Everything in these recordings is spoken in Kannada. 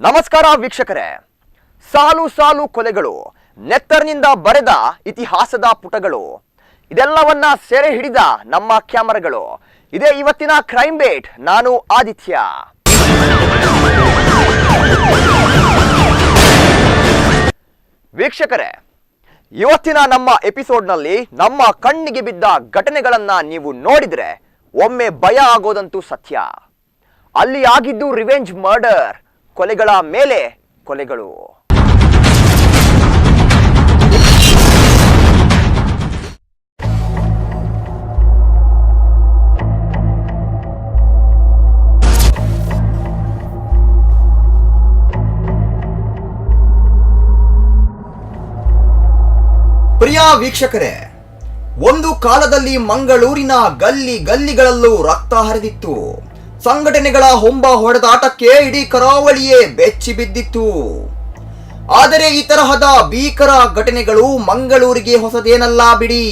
ನಮಸ್ಕಾರ ವೀಕ್ಷಕರೇ. ಸಾಲು ಸಾಲು ಕೊಲೆಗಳು, ನೆತ್ತರಿನಿಂದ ಬರೆದ ಇತಿಹಾಸದ ಪುಟಗಳು, ಇದೆಲ್ಲವನ್ನ ಸೆರೆ ಹಿಡಿದ ನಮ್ಮ ಕ್ಯಾಮರಾಗಳು. ಇದೇ ಇವತ್ತಿನ ಕ್ರೈಮ್ ಬೇಟ್. ನಾನು ಆದಿತ್ಯ. ವೀಕ್ಷಕರೇ, ಇವತ್ತಿನ ನಮ್ಮ ಎಪಿಸೋಡ್ನಲ್ಲಿ ನಮ್ಮ ಕಣ್ಣಿಗೆ ಬಿದ್ದ ಘಟನೆಗಳನ್ನ ನೀವು ನೋಡಿದ್ರೆ ಒಮ್ಮೆ ಭಯ ಆಗೋದಂತೂ ಸತ್ಯ. ಅಲ್ಲಿ ಆಗಿದ್ದು ರಿವೆಂಜ್ ಮರ್ಡರ್, ಕೊಲೆಗಳ ಮೇಲೆ ಕೊಲೆಗಳು. ಪ್ರಿಯ ವೀಕ್ಷಕರೇ, ಒಂದು ಕಾಲದಲ್ಲಿ ಮಂಗಳೂರಿನ ಗಲ್ಲಿಗಳಲ್ಲೂ ರಕ್ತ ಹರಿದಿತ್ತು. ಸಂಘಟನೆಗಳ ಹೊಂಬ ಹೊಡೆದಾಟಕ್ಕೆ ಇಡೀ ಕರಾವಳಿಯೇ ಬೆಚ್ಚಿ ಬಿದ್ದಿತ್ತು. ಆದರೆ ಈ ತರಹದ ಭೀಕರ ಘಟನೆಗಳು ಮಂಗಳೂರಿಗೆ ಹೊಸದೇನಲ್ಲ ಬಿಡಿ.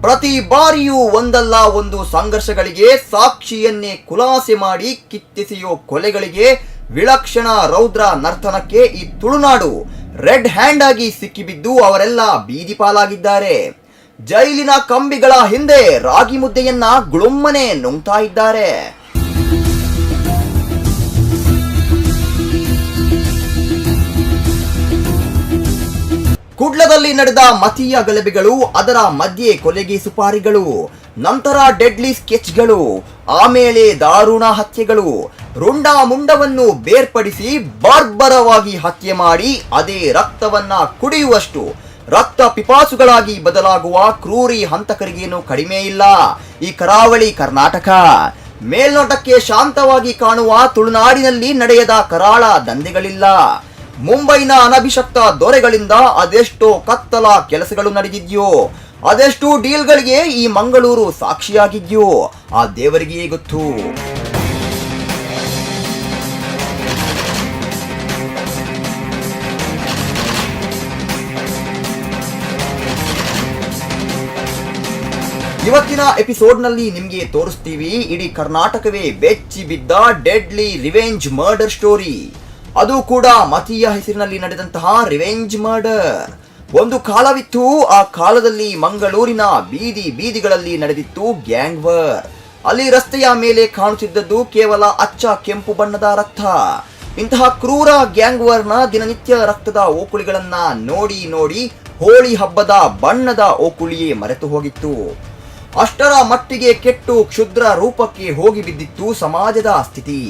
ಪ್ರತಿ ಬಾರಿಯೂ ಒಂದಲ್ಲ ಒಂದು ಸಂಘರ್ಷಗಳಿಗೆ, ಸಾಕ್ಷಿಯನ್ನೇ ಖುಲಾಸೆ ಮಾಡಿ ಕಿತ್ತೆಸೆಯೋ ಕೊಲೆಗಳಿಗೆ, ವಿಲಕ್ಷಣ ರೌದ್ರ ನರ್ತನಕ್ಕೆ ಈ ತುಳುನಾಡು ರೆಡ್ ಹ್ಯಾಂಡ್ ಆಗಿ ಸಿಕ್ಕಿಬಿದ್ದು ಅವರೆಲ್ಲ ಬೀದಿ ಪಾಲಾಗಿದ್ದಾರೆ. ಜೈಲಿನ ಕಂಬಿಗಳ ಹಿಂದೆ ರಾಗಿ ಮುದ್ದೆಯನ್ನ ಗುಳುಮ್ಮನೆ ನುಂಗ್ತಾ ಇದ್ದಾರೆ. ಕುಡ್ಲದಲ್ಲಿ ನಡೆದ ಮತೀಯ ಗಲಭೆಗಳು, ಅದರ ಮಧ್ಯೆ ಕೊಲೆಗೆ ಸುಪಾರಿಗಳು, ನಂತರ ಡೆಡ್ಲಿ ಸ್ಕೆಚ್ಗಳು, ಆಮೇಲೆ ದಾರುಣ ಹತ್ಯೆಗಳು. ರುಂಡ ಮುಂಡವನ್ನು ಬೇರ್ಪಡಿಸಿ ಬಾರ್ಬರವಾಗಿ ಹತ್ಯೆ ಮಾಡಿ ಅದೇ ರಕ್ತವನ್ನ ಕುಡಿಯುವಷ್ಟು ರಕ್ತ ಪಿಪಾಸುಗಳಾಗಿ ಬದಲಾಗುವ ಕ್ರೂರಿ ಹಂತಕರಿಗೇನು ಕಡಿಮೆ ಇಲ್ಲ ಈ ಕರಾವಳಿ ಕರ್ನಾಟಕ. ಮೇಲ್ನೋಟಕ್ಕೆ ಶಾಂತವಾಗಿ ಕಾಣುವ ತುಳುನಾಡಿನಲ್ಲಿ ನಡೆಯದ ಕರಾಳ ದಂಧೆಗಳಿಲ್ಲ. ಮುಂಬೈನ ಅನಭಿಷಕ್ತ ದೊರೆಗಳಿಂದ ಅದೆಷ್ಟೋ ಕತ್ತಲ ಕೆಲಸಗಳು ನಡೆದಿದ್ಯೋ, ಅದೆಷ್ಟು ಡೀಲ್ಗಳಿಗೆ ಈ ಮಂಗಳೂರು ಸಾಕ್ಷಿಯಾಗಿದ್ಯೋ ಆ ದೇವರಿಗೇ ಗೊತ್ತು. ಇವತ್ತಿನ ಎಪಿಸೋಡ್ನಲ್ಲಿ ನಿಮಗೆ ತೋರಿಸ್ತೀವಿ ಇಡೀ ಕರ್ನಾಟಕವೇ ಬೆಚ್ಚಿ ಬಿದ್ದ ಡೆಡ್ಲಿ ರಿವೆಂಜ್ ಮರ್ಡರ್ ಸ್ಟೋರಿ. ಅದು ಕೂಡ ಮತೀಯ ಹೆಸರಿನಲ್ಲಿ ನಡೆದಂತಹ ರಿವೆಂಜ್ ಮರ್ಡರ್. ಒಂದು ಕಾಲವಿತ್ತು, ಆ ಕಾಲದಲ್ಲಿ ಮಂಗಳೂರಿನ ಬೀದಿಗಳಲ್ಲಿ ನಡೆದಿತ್ತು ಗ್ಯಾಂಗ್ ವಾರ್. ಅಲ್ಲಿ ರಸ್ತೆಯ ಮೇಲೆ ಕಾಣುತ್ತಿದ್ದದ್ದು ಕೇವಲ ಅಚ್ಚ ಕೆಂಪು ಬಣ್ಣದ ರಕ್ತ. ಇಂತಹ ಕ್ರೂರ ಗ್ಯಾಂಗ್ ವಾರ್ನ ದಿನನಿತ್ಯ ರಕ್ತದ ಓಕುಳಿಗಳನ್ನ ನೋಡಿ ನೋಡಿ ಹೋಳಿ ಹಬ್ಬದ ಬಣ್ಣದ ಓಕುಳಿಯೇ ಮರೆತು ಹೋಗಿತ್ತು. ಅಷ್ಟರ ಮಟ್ಟಿಗೆ ಕೆಟ್ಟು ಕ್ಷುದ್ರ ರೂಪಕ್ಕೆ ಹೋಗಿ ಬಿದ್ದಿತ್ತು ಸಮಾಜದ ಸ್ಥಿತಿ.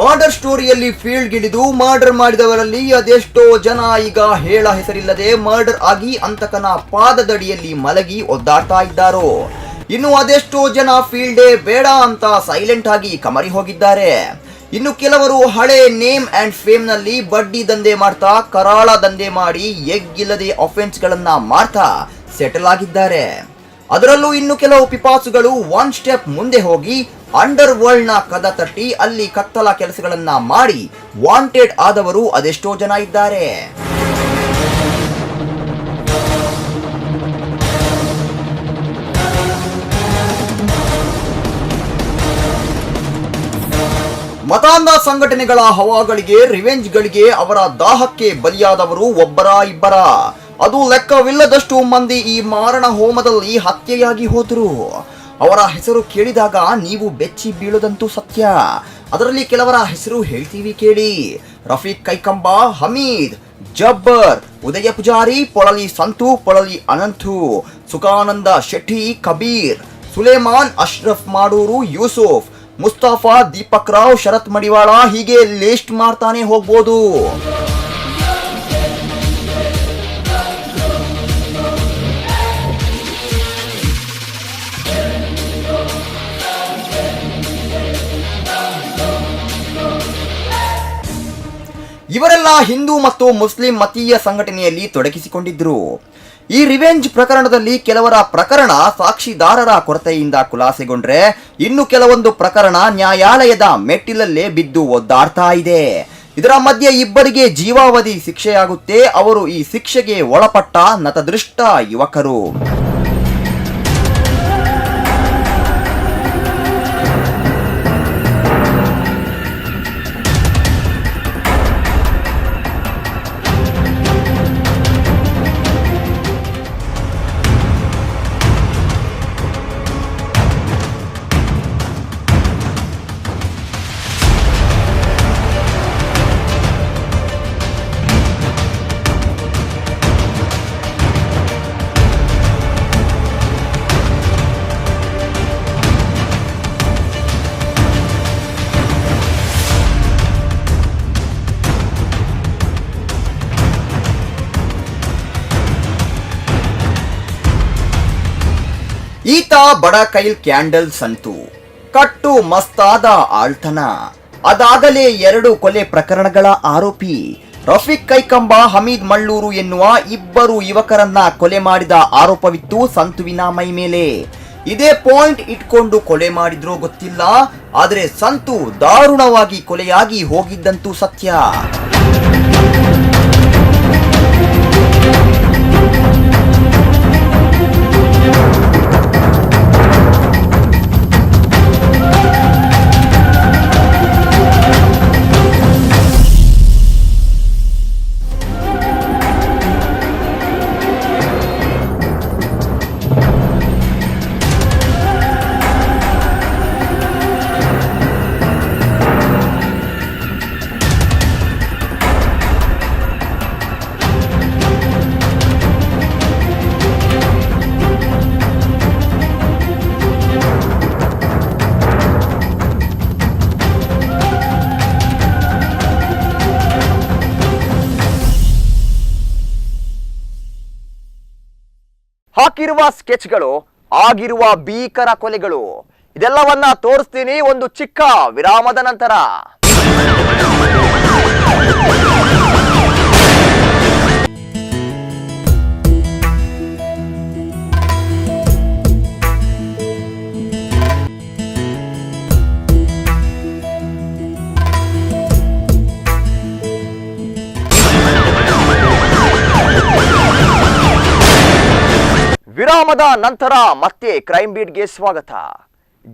ಮರ್ಡರ್ ಸ್ಟೋರಿಯಲ್ಲಿ ಫೀಲ್ಡ್ ಗಿಳಿದು ಮರ್ಡರ್ ಮಾಡಿದವರಲ್ಲಿ ಅದೆಷ್ಟೋ ಜನ ಈಗ ಹೇಳ ಹೆಸರಿಲ್ಲದೆ ಮರ್ಡರ್ ಆಗಿ ಅಂತಕನ ಪಾದದಡಿಯಲ್ಲಿ ಮಲಗಿ ಒದ್ದಾಡ್ತಾ ಇದ್ದಾರೋ. ಇನ್ನು ಅದೆಷ್ಟೋ ಜನ ಫೀಲ್ಡೇ ಬೇಡ ಅಂತ ಸೈಲೆಂಟ್ ಆಗಿ ಕಮರಿ ಹೋಗಿದ್ದಾರೆ. ಇನ್ನು ಕೆಲವರು ಹಳೆ ನೇಮ್ ಅಂಡ್ ಫೇಮ್ ನಲ್ಲಿ ಬಡ್ಡಿ ದಂಧೆ ಮಾಡ್ತಾ, ಕರಾಳ ದಂಧೆ ಮಾಡಿ ಎಗ್ಗಿಲ್ಲದೆ ಅಫೆನ್ಸ್ ಗಳನ್ನ ಮಾಡ್ತಾ ಸೆಟಲ್ ಆಗಿದ್ದಾರೆ. ಅದರಲ್ಲೂ ಇನ್ನು ಕೆಲವು ಪಿಪಾಸುಗಳು ಒನ್ ಸ್ಟೆಪ್ ಮುಂದೆ ಹೋಗಿ ಅಂಡರ್ ವರ್ಲ್ಡ್ ನ ಕದ ತಟ್ಟಿ ಅಲ್ಲಿ ಕತ್ತಲ ಕೆಲಸಗಳನ್ನ ಮಾಡಿ ವಾಂಟೆಡ್ ಆದವರು ಅದೆಷ್ಟೋ ಜನ ಇದ್ದಾರೆ. ಮತಾಂಧ ಸಂಘಟನೆಗಳ ಹವಾಗಳಿಗೆ, ರಿವೆಂಜ್ಗಳಿಗೆ, ಅವರ ದಾಹಕ್ಕೆ ಬಲಿಯಾದವರು ಒಬ್ಬರ ಇಬ್ಬರ, ಅದು ಲೆಕ್ಕವಿಲ್ಲದಷ್ಟು ಮಂದಿ ಈ ಮಾರಣ ಹೋಮದಲ್ಲಿ ಹತ್ಯೆಯಾಗಿ ಹೋದರು. ಅವರ ಹೆಸರು ಕೇಳಿದಾಗ ನೀವು ಬೆಚ್ಚಿ ಬೀಳೋದಂತೂ ಸತ್ಯ. ಅದರಲ್ಲಿ ಕೆಲವರ ಹೆಸರು ಹೇಳ್ತೀವಿ ಕೇಳಿ. ರಫೀಕ್ ಕೈಕಂಬ, ಹಮೀದ್, ಜಬ್ಬರ್, ಉದಯ ಪೂಜಾರಿ, ಪೊಳಲಿ ಸಂತು, ಪೊಳಲಿ ಅನಂತು, ಸುಖಾನಂದ ಶೆಟ್ಟಿ, ಕಬೀರ್, ಸುಲೇಮಾನ್, ಅಶ್ರಫ್ ಮಾಡೂರು, ಯೂಸುಫ್, ಮುಸ್ತಫಾ, ದೀಪಕ್ ರಾವ್, ಶರತ್ ಮಡಿವಾಳ, ಹೀಗೆ ಲಿಸ್ಟ್ ಮಾಡ್ತಾನೆ ಹೋಗ್ಬೋದು. ಇವರೆಲ್ಲ ಹಿಂದೂ ಮತ್ತು ಮುಸ್ಲಿಂ ಮತೀಯ ಸಂಘಟನೆಯಲ್ಲಿ ತೊಡಗಿಸಿಕೊಂಡಿದ್ರು. ಈ ರಿವೆಂಜ್ ಪ್ರಕರಣದಲ್ಲಿ ಕೆಲವರ ಪ್ರಕರಣ ಸಾಕ್ಷಿದಾರರ ಕೊರತೆಯಿಂದ ಖುಲಾಸೆಗೊಂಡ್ರೆ, ಇನ್ನು ಕೆಲವೊಂದು ಪ್ರಕರಣ ನ್ಯಾಯಾಲಯದ ಮೆಟ್ಟಿಲಲ್ಲೇ ಬಿದ್ದು ಒದ್ದಾಡ್ತಾ ಇದೆ. ಇದರ ಮಧ್ಯೆ ಇಬ್ಬರಿಗೆ ಜೀವಾವಧಿ ಶಿಕ್ಷೆಯಾಗುತ್ತೆ. ಅವರು ಈ ಶಿಕ್ಷೆಗೆ ಒಳಪಟ್ಟ ನತದೃಷ್ಟ ಯುವಕರು. ಈತ ಬಡ ಕೈಲ್ ಕ್ಯಾಂಡಲ್ ಸಂತು, ಕಟ್ಟು ಮಸ್ತಾದ ಆಳ್ತನ. ಅದಾಗಲೇ 2 ಕೊಲೆ ಪ್ರಕರಣಗಳ ಆರೋಪಿ. ರಫೀಕ್ ಕೈಕಂಬ, ಹಮೀದ್ ಮಳ್ಳೂರು ಎನ್ನುವ ಇಬ್ಬರು ಯುವಕರನ್ನ ಕೊಲೆ ಮಾಡಿದ ಆರೋಪವಿತ್ತು ಸಂತುವಿನ ಮೈ ಮೇಲೆ. ಇದೇ ಪಾಯಿಂಟ್ ಇಟ್ಕೊಂಡು ಕೊಲೆ ಮಾಡಿದ್ರೋ ಗೊತ್ತಿಲ್ಲ, ಆದರೆ ಸಂತು ದಾರುಣವಾಗಿ ಕೊಲೆಯಾಗಿ ಹೋಗಿದ್ದಂತೂ ಸತ್ಯ. ಹಾಕಿರುವ ಸ್ಕೆಚ್ಗಳು, ಆಗಿರುವ ಭೀಕರ ಕೊಲೆಗಳು, ಇದೆಲ್ಲವನ್ನ ತೋರಿಸ್ತೀನಿ ಒಂದು ಚಿಕ್ಕ ವಿರಾಮದ ನಂತರ. ವಿರಾಮದ ನಂತರ ಮತ್ತೆ ಕ್ರೈಮ್ ಬೀಟ್ಗೆ ಸ್ವಾಗತ.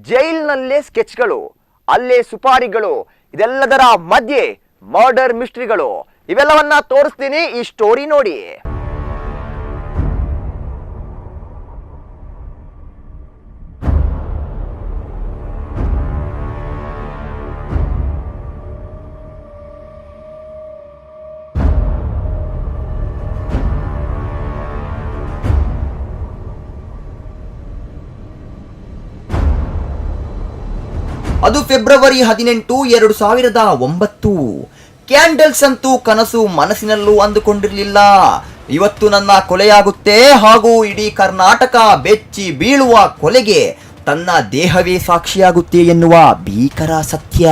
ಜೈಲ್ನಲ್ಲೇ ಸ್ಕೆಚ್ಗಳು, ಅಲ್ಲೇ ಸುಪಾರಿಗಳು, ಇದೆಲ್ಲದರ ಮಧ್ಯೆ ಮರ್ಡರ್ ಮಿಸ್ಟ್ರಿಗಳು, ಇವೆಲ್ಲವನ್ನ ತೋರಿಸ್ತೀನಿ, ಈ ಸ್ಟೋರಿ ನೋಡಿ. ಅದು ಫೆಬ್ರವರಿ 18, 2009. ಕ್ಯಾಂಡಲ್ಸ್ ಅಂತೂ ಕನಸು ಮನಸ್ಸಿನಲ್ಲೂ ಅಂದುಕೊಂಡಿರಲಿಲ್ಲ. ಇವತ್ತು ನನ್ನ ಕೊಲೆಯಾಗುತ್ತೆ ಹಾಗೂ ಇಡೀ ಕರ್ನಾಟಕ ಬೆಚ್ಚಿ ಬೀಳುವ ಕೊಲೆಗೆ ತನ್ನ ದೇಹವೇ ಸಾಕ್ಷಿಯಾಗುತ್ತೆ ಎನ್ನುವ ಭೀಕರ ಸತ್ಯ.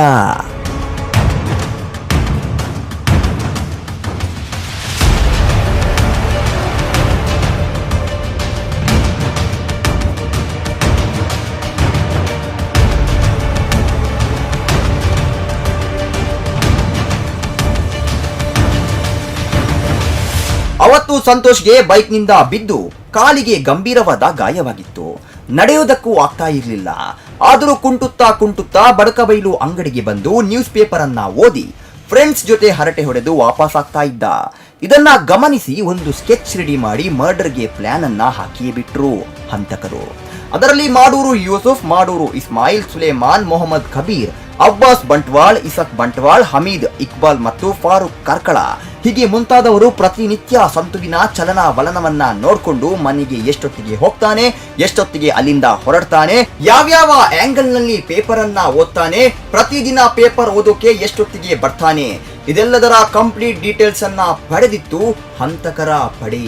ಅವತ್ತು ಸಂತೋಷ್ಗೆ ಬೈಕ್ನಿಂದ ಬಿದ್ದು ಕಾಲಿಗೆ ಗಂಭೀರವಾದ ಗಾಯವಾಗಿತ್ತು. ನಡೆಯುವುದಕ್ಕೂ ಆಗ್ತಾ ಇರಲಿಲ್ಲ. ಆದರೂ ಕುಂಟುತ್ತಾ ಬಡಕಬೈಲು ಅಂಗಡಿಗೆ ಬಂದು ನ್ಯೂಸ್ ಪೇಪರ್ ಅನ್ನ ಓದಿ ಫ್ರೆಂಡ್ಸ್ ಜೊತೆ ಹರಟೆ ಹೊಡೆದು ವಾಪಸ್ ಆಗ್ತಾ ಇದ್ದ. ಇದನ್ನ ಗಮನಿಸಿ ಒಂದು ಸ್ಕೆಚ್ ರೆಡಿ ಮಾಡಿ ಮರ್ಡರ್ಗೆ ಪ್ಲಾನ್ ಅನ್ನ ಹಾಕಿಯೇ ಬಿಟ್ರು ಹಂತಕರು. ಅದರಲ್ಲಿ ಮಾಡೂರು ಯೂಸುಫ್, ಮಾಡೂರು ಇಸ್ಮಾಯಿಲ್, ಸುಲೇಮಾನ್, ಮೊಹಮ್ಮದ್ ಕಬೀರ್, ಅಬ್ಬಾಸ್ ಬಂಟ್ವಾಳ್, ಇಸಕ್ ಬಂಟ್ವಾಳ್, ಹಮೀದ್ ಇಕ್ಬಾಲ್ ಮತ್ತು ಫಾರೂಕ್ ಕಾರ್ಕಳ ಹೀಗೆ ಮುಂತಾದವರು ಪ್ರತಿನಿತ್ಯ ಸಂತುವಿನ ಚಲನ ವಲನವನ್ನ ನೋಡ್ಕೊಂಡು ಮನೆಗೆ ಎಷ್ಟೊತ್ತಿಗೆ ಹೋಗ್ತಾನೆ, ಎಷ್ಟೊತ್ತಿಗೆ ಅಲ್ಲಿಂದ ಹೊರಡ್ತಾನೆ, ಯಾವ್ಯಾವ ಆಂಗಲ್ ನಲ್ಲಿ ಪೇಪರ್ ಅನ್ನ ಓದ್ತಾನೆ, ಪ್ರತಿದಿನ ಪೇಪರ್ ಓದೋಕೆ ಎಷ್ಟೊತ್ತಿಗೆ ಬರ್ತಾನೆ, ಇದೆಲ್ಲದರ ಕಂಪ್ಲೀಟ್ ಡೀಟೇಲ್ಸ್ ಅನ್ನ ಪಡೆದಿತ್ತು ಹಂತಕರ ಪಡೆ.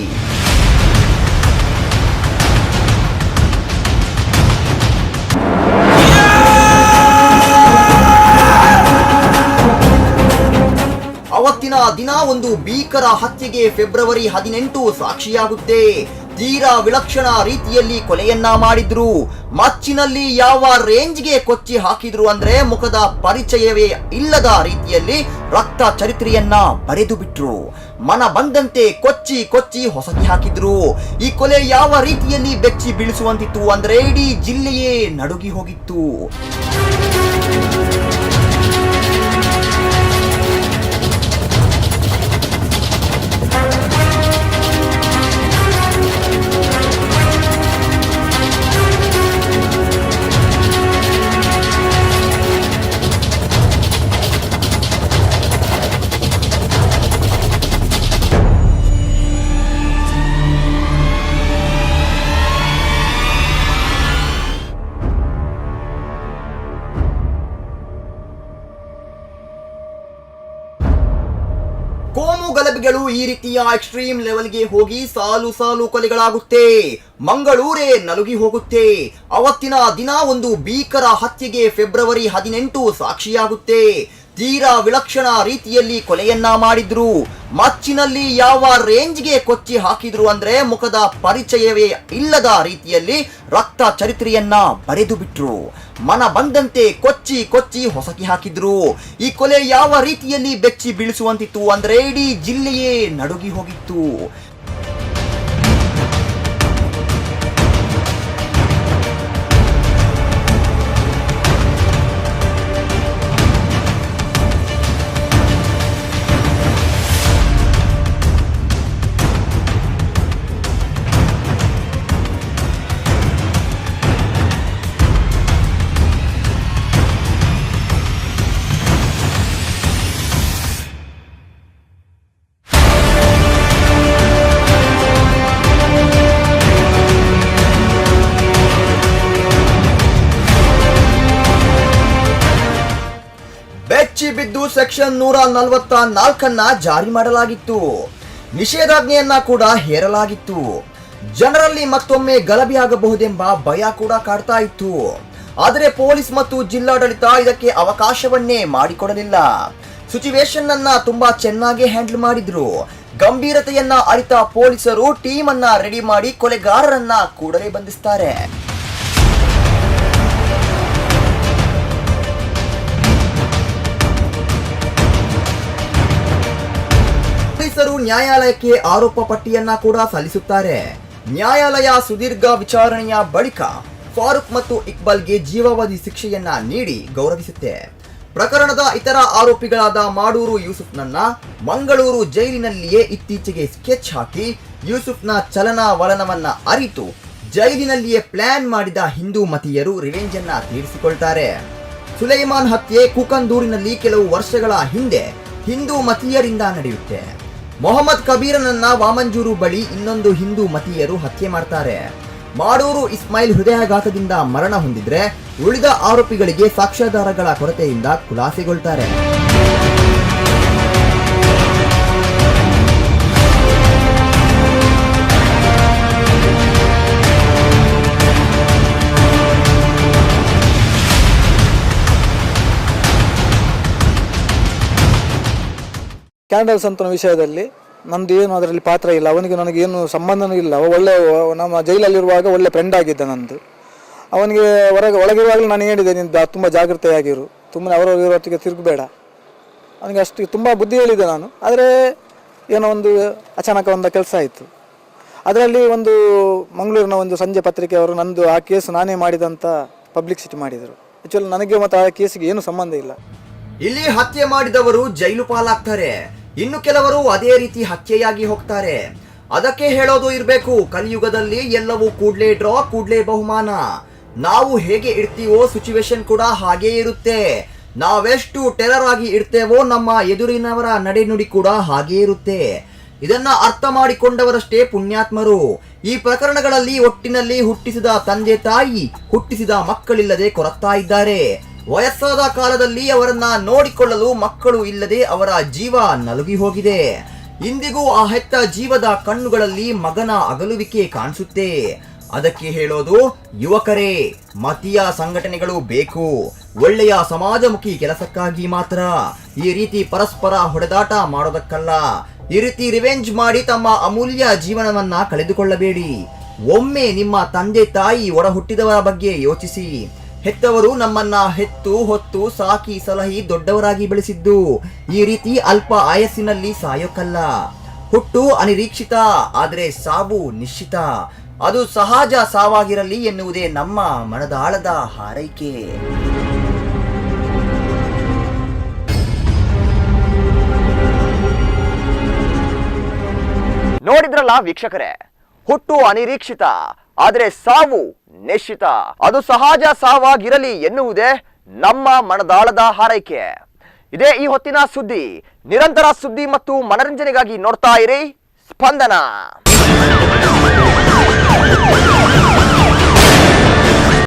ಅವತ್ತಿನ ದಿನ ಒಂದು ಭೀಕರ ಹತ್ಯೆಗೆ ಫೆಬ್ರವರಿ 18 ಸಾಕ್ಷಿಯಾಗುತ್ತೆ. ತೀರಾ ವಿಲಕ್ಷಣ ರೀತಿಯಲ್ಲಿ ಕೊಲೆಯನ್ನ ಮಾಡಿದ್ರು. ಮಚ್ಚಿನಲ್ಲಿ ಯಾವ ರೇಂಜ್ಗೆ ಕೊಚ್ಚಿ ಹಾಕಿದ್ರು ಅಂದ್ರೆ ಮುಖದ ಪರಿಚಯವೇ ಇಲ್ಲದ ರೀತಿಯಲ್ಲಿ ರಕ್ತ ಚರಿತ್ರೆಯನ್ನ ಬರೆದು ಬಿಟ್ರು. ಮನ ಬಂದಂತೆ ಕೊಚ್ಚಿ ಕೊಚ್ಚಿ ಹೊಸಕಿ ಹಾಕಿದ್ರು. ಈ ಕೊಲೆ ಯಾವ ರೀತಿಯಲ್ಲಿ ಬೆಚ್ಚಿ ಬೀಳಿಸುವಂತಿತ್ತು ಅಂದ್ರೆ ಇಡೀ ಜಿಲ್ಲೆಯೇ ನಡುಗಿ ಹೋಗಿತ್ತು. ಕೋಮು ಗಲಭೆಗಳು ಈ ರೀತಿಯ ಎಕ್ಸ್ಟ್ರೀಮ್ ಲೆವೆಲ್ಗೆ ಹೋಗಿ ಸಾಲು ಸಾಲು ಕೊಲೆಗಳಾಗುತ್ತೆ. ಮಂಗಳೂರೇ ನಲುಗಿ ಹೋಗುತ್ತೆ. ಅವತ್ತಿನ ದಿನ ಒಂದು ಭೀಕರ ಹತ್ಯೆಗೆ ಫೆಬ್ರವರಿ 18 ಸಾಕ್ಷಿಯಾಗುತ್ತೆ. ತೀರಾ ವಿಲಕ್ಷಣ ರೀತಿಯಲ್ಲಿ ಕೊಲೆಯನ್ನ ಮಾಡಿದ್ರು. ಮಚ್ಚಿನಲ್ಲಿ ಯಾವ ರೇಂಜ್ಗೆ ಕೊಚ್ಚಿ ಹಾಕಿದ್ರು ಅಂದ್ರೆ ಮುಖದ ಪರಿಚಯವೇ ಇಲ್ಲದ ರೀತಿಯಲ್ಲಿ ರಕ್ತ ಚರಿತ್ರೆಯನ್ನ ಬರೆದು ಬಿಟ್ರು. ಮನ ಬಂದಂತೆ ಕೊಚ್ಚಿ ಕೊಚ್ಚಿ ಹೊಸಕಿ ಹಾಕಿದ್ರು. ಈ ಕೊಲೆ ಯಾವ ರೀತಿಯಲ್ಲಿ ಬೆಚ್ಚಿ ಬೀಳಿಸುವಂತಿತ್ತು ಅಂದ್ರೆ ಇಡೀ ಜಿಲ್ಲೆಯೇ ನಡುಗಿ ಹೋಗಿತ್ತು. ಬೆಚ್ಚಿ ಬಿದ್ದು ಸೆಕ್ಷನ್ 144 ಜಾರಿ ಮಾಡಲಾಗಿತ್ತು. ನಿಷೇಧಾಜ್ಞೆಯನ್ನ ಕೂಡ ಹೇರಲಾಗಿತ್ತು. ಜನರಲ್ಲಿ ಮತ್ತೊಮ್ಮೆ ಗಲಭೆಯಾಗಬಹುದೆಂಬ ಭಯ ಕೂಡ ಕಾಡ್ತಾ ಇತ್ತು. ಆದರೆ ಪೊಲೀಸ್ ಮತ್ತು ಜಿಲ್ಲಾಡಳಿತ ಇದಕ್ಕೆ ಅವಕಾಶವನ್ನೇ ಮಾಡಿಕೊಡಲಿಲ್ಲ. ಸಿಚುವೇಶನ್ ಅನ್ನ ತುಂಬಾ ಚೆನ್ನಾಗಿ ಹ್ಯಾಂಡಲ್ ಮಾಡಿದ್ರು. ಗಂಭೀರತೆಯನ್ನ ಅರಿತ ಪೊಲೀಸರು ಟೀಮ್ ಅನ್ನ ರೆಡಿ ಮಾಡಿ ಕೊಲೆಗಾರರನ್ನ ಕೂಡಲೇ ಬಂಧಿಸ್ತಾರೆ. ಪೊಲೀಸರು ನ್ಯಾಯಾಲಯಕ್ಕೆ ಆರೋಪ ಪಟ್ಟಿಯನ್ನ ಕೂಡ ಸಲ್ಲಿಸುತ್ತಾರೆ. ನ್ಯಾಯಾಲಯ ಸುದೀರ್ಘ ವಿಚಾರಣೆಯ ಬಳಿಕ ಫಾರೂಕ್ ಮತ್ತು ಇಕ್ಬಾಲ್ಗೆ ಜೀವಾವಧಿ ಶಿಕ್ಷೆಯನ್ನ ನೀಡಿ ಗೌರವಿಸುತ್ತೆ. ಪ್ರಕರಣದ ಇತರ ಆರೋಪಿಗಳಾದ ಮಾಡೂರು ಯೂಸುಫ್ನನ್ನ ಮಂಗಳೂರು ಜೈಲಿನಲ್ಲಿಯೇ ಇತ್ತೀಚೆಗೆ ಸ್ಕೆಚ್ ಹಾಕಿ ಯೂಸುಫ್ನ ಚಲನವಲನವನ್ನ ಅರಿತು ಜೈಲಿನಲ್ಲಿಯೇ ಪ್ಲಾನ್ ಮಾಡಿದ ಹಿಂದೂ ಮತೀಯರು ರಿವೆಂಜ್ ಅನ್ನ ತೀರಿಸಿಕೊಳ್ತಾರೆ. ಸುಲೈಮಾನ್ ಹತ್ಯೆ ಕುಕಂದೂರಿನಲ್ಲಿ ಕೆಲವು ವರ್ಷಗಳ ಹಿಂದೆ ಹಿಂದೂ ಮತೀಯರಿಂದ ನಡೆಯುತ್ತೆ. ಮೊಹಮ್ಮದ್ ಕಬೀರನನ್ನ ವಾಮಂಜೂರು ಬಳಿ ಇನ್ನೊಂದು ಹಿಂದೂ ಮತೀಯರು ಹತ್ಯೆ ಮಾಡ್ತಾರೆ. ಮಾಡೂರು ಇಸ್ಮಾಯಿಲ್ ಹೃದಯಾಘಾತದಿಂದ ಮರಣ ಹೊಂದಿದ್ರೆ ಉಳಿದ ಆರೋಪಿಗಳಿಗೆ ಸಾಕ್ಷ್ಯಾಧಾರಗಳ ಕೊರತೆಯಿಂದ ಖುಲಾಸೆಗೊಳ್ತಾರೆ. ಕ್ಯಾಂಡಲ್ ಸಂತನ ವಿಷಯದಲ್ಲಿ ನಮ್ದು ಏನು ಅದರಲ್ಲಿ ಪಾತ್ರ ಇಲ್ಲ. ಅವನಿಗೆ ನನಗೇನು ಸಂಬಂಧನೂ ಇಲ್ಲ. ಒಳ್ಳೆ ನಮ್ಮ ಜೈಲಲ್ಲಿರುವಾಗ ಒಳ್ಳೆ ಫ್ರೆಂಡ್ ಆಗಿದ್ದ ನಂದು. ಅವನಿಗೆ ಒಳಗಿರುವಾಗಲೂ ನಾನು ಹೇಳಿದೆ, ನೀನು ತುಂಬ ಜಾಗೃತೆಯಾಗಿರು, ಸುಮ್ಮನೆ ಅವರೊಟ್ಟಿಗೆ ತಿರುಗಬೇಡ. ಅವನಿಗೆ ಅಷ್ಟು ತುಂಬ ಬುದ್ಧಿ ಹೇಳಿದ್ದೆ ನಾನು. ಆದರೆ ಏನೋ ಒಂದು ಅಚಾನಕ ಒಂದು ಕೆಲಸ ಆಯಿತು. ಅದರಲ್ಲಿ ಒಂದು ಮಂಗಳೂರಿನ ಒಂದು ಸಂಜೆ ಪತ್ರಿಕೆಯವರು ನಂದು ಆ ಕೇಸ್ ನಾನೇ ಮಾಡಿದಂಥ ಪಬ್ಲಿಸಿಟಿ ಮಾಡಿದರು. ಆ್ಯಕ್ಚುಲಿ ನನಗೆ ಮತ್ತು ಆ ಕೇಸಿಗೆ ಏನು ಸಂಬಂಧ ಇಲ್ಲ. ಇಲ್ಲಿ ಹತ್ಯೆ ಮಾಡಿದವರು ಜೈಲು ಪಾಲಾಗ್ತಾರೆ. ಇನ್ನು ಕೆಲವರು ಅದೇ ರೀತಿ ಹತ್ಯೆಯಾಗಿ ಹೋಗ್ತಾರೆ. ಅದಕ್ಕೆ ಹೇಳೋದು ಇರಬೇಕು, ಕಲಿಯುಗದಲ್ಲಿ ಎಲ್ಲವೂ ಕೂಡ್ಲೇ ಡ್ರಾ ಕೂಡ್ಲೇ ಬಹುಮಾನ. ನಾವು ಹೇಗೆ ಇರ್ತೀವೋ ಸಿಚುವೇಶನ್ ಕೂಡ ಹಾಗೇ ಇರುತ್ತೆ. ನಾವೆಷ್ಟು ಟೆರರ್ ಆಗಿ ಇರ್ತೇವೋ ನಮ್ಮ ಎದುರಿನವರ ನಡೆನುಡಿ ಕೂಡ ಹಾಗೇ ಇರುತ್ತೆ. ಇದನ್ನ ಅರ್ಥ ಮಾಡಿಕೊಂಡವರಷ್ಟೇ ಪುಣ್ಯಾತ್ಮರು. ಈ ಪ್ರಕರಣಗಳಲ್ಲಿ ಒಟ್ಟಿನಲ್ಲಿ ಹುಟ್ಟಿಸಿದ ತಂದೆ ತಾಯಿ ಹುಟ್ಟಿಸಿದ ಮಕ್ಕಳಿಲ್ಲದೆ ಕೊರಗ್ತಾ ಇದ್ದಾರೆ. ವಯಸ್ಸಾದ ಕಾಲದಲ್ಲಿ ಅವರನ್ನ ನೋಡಿಕೊಳ್ಳಲು ಮಕ್ಕಳು ಇಲ್ಲದೆ ಅವರ ಜೀವ ನಲುಗಿ ಹೋಗಿದೆ. ಇಂದಿಗೂ ಆ ಹೆತ್ತ ಜೀವದ ಕಣ್ಣುಗಳಲ್ಲಿ ಮಗನ ಅಗಲುವಿಕೆ ಕಾಣಿಸುತ್ತೆ. ಅದಕ್ಕೆ ಹೇಳೋದು, ಯುವಕರೇ, ಮತೀಯ ಸಂಘಟನೆಗಳು ಬೇಕು. ಒಳ್ಳೆಯ ಸಮಾಜಮುಖಿ ಕೆಲಸಕ್ಕಾಗಿ ಮಾತ್ರ. ಈ ರೀತಿ ಪರಸ್ಪರ ಹೊಡೆದಾಟ ಮಾಡೋದಕ್ಕಲ್ಲ. ಈ ರೀತಿ ರಿವೆಂಜ್ ಮಾಡಿ ತಮ್ಮ ಅಮೂಲ್ಯ ಜೀವನವನ್ನ ಕಳೆದುಕೊಳ್ಳಬೇಡಿ. ಒಮ್ಮೆ ನಿಮ್ಮ ತಂದೆ ತಾಯಿ ಒಡ ಹುಟ್ಟಿದವರ ಬಗ್ಗೆ ಯೋಚಿಸಿ. ಹೆತ್ತವರು ನಮ್ಮನ್ನ ಹೆತ್ತು ಹೊತ್ತು ಸಾಕಿ ಸಲಹಿ ದೊಡ್ಡವರಾಗಿ ಬೆಳೆಸಿದ್ದು ಈ ರೀತಿ ಅಲ್ಪ ಆಯಸ್ಸಿನಲ್ಲಿ ಸಾಯೋಕಲ್ಲ. ಹುಟ್ಟು ಅನಿರೀಕ್ಷಿತ, ಆದರೆ ಸಾವು ನಿಶ್ಚಿತ. ಅದು ಸಹಜ ಸಾವಾಗಿರಲಿ ಎನ್ನುವುದೇ ನಮ್ಮ ಮನದಾಳದ ಹಾರೈಕೆ. ನೋಡಿದ್ರಲ್ಲ ವೀಕ್ಷಕರೇ, ಹುಟ್ಟು ಅನಿರೀಕ್ಷಿತ, ಆದರೆ ಸಾವು ನಿಶ್ಚಿತ. ಅದು ಸಹಜ ಸಾವಾಗಿರಲಿ ಎನ್ನುವುದೇ ನಮ್ಮ ಮನದಾಳದ ಹಾರೈಕೆ. ಇದೇ ಈ ಹೊತ್ತಿನ ಸುದ್ದಿ. ನಿರಂತರ ಸುದ್ದಿ ಮತ್ತು ಮನರಂಜನೆಗಾಗಿ ನೋಡ್ತಾ ಇರಿ ಸ್ಪಂದನ.